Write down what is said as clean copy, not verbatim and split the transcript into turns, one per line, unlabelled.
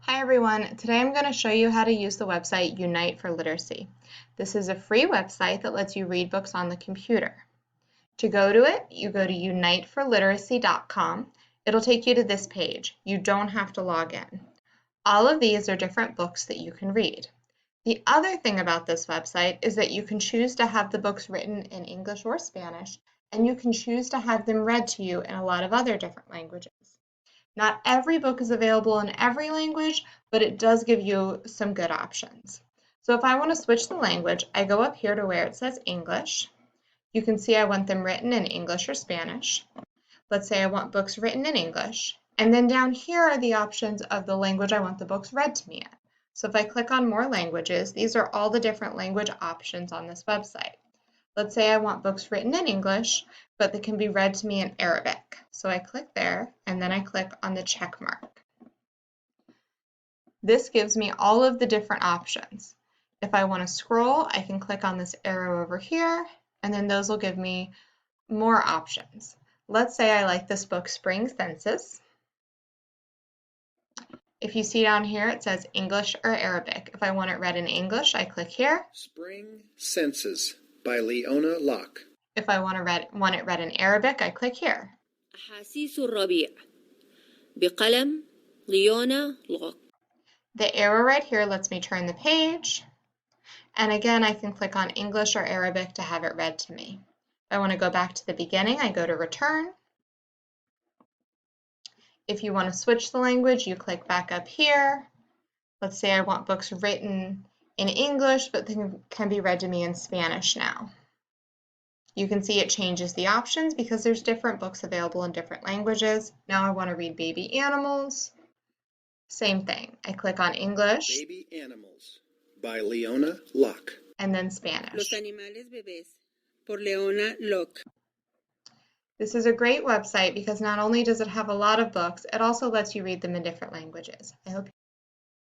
Hi everyone, today I'm going to show you how to use the website Unite for Literacy. This is a free website that lets you read books on the computer. To go to it, you go to uniteforliteracy.com. It'll take you to this page. You don't have to log in. All of these are different books that you can read. The other thing about this website is that you can choose to have the books written in English or Spanish, and you can choose to have them read to you in a lot of other different languages. Not every book is available in every language, but it does give you some good options. So if I want to switch the language, I go up here to where it says English. You can see I want them written in English or Spanish. Let's say I want books written in English. And then down here are the options of the language I want the books read to me in. So if I click on more languages, these are all the different language options on this website. Let's say I want books written in English, but they can be read to me in Arabic. So I click there, and then I click on the check mark. This gives me all of the different options. If I want to scroll, I can click on this arrow over here, and then those will give me more options. Let's say I like this book, Spring Senses. If you see down here, it says English or Arabic. If I want it read in English, I click here.
Spring Senses by Leona Locke.
If I want it read in Arabic, I click here.
أحاسيس الربيع بقلم ليونا لوك.
The arrow right here lets me turn the page. And again, I can click on English or Arabic to have it read to me. If I want to go back to the beginning, I go to Return. If you want to switch the language, you click back up here. Let's say I want books written in English, but they can be read to me in Spanish now. You can see it changes the options because there's different books available in different languages. Now I want to read Baby Animals. Same thing. I click on English.
Baby Animals by Leona Locke.
And then Spanish.
Los animales bebés por Leona Locke.
This is a great website because not only does it have a lot of books, it also lets you read them in different languages. I hope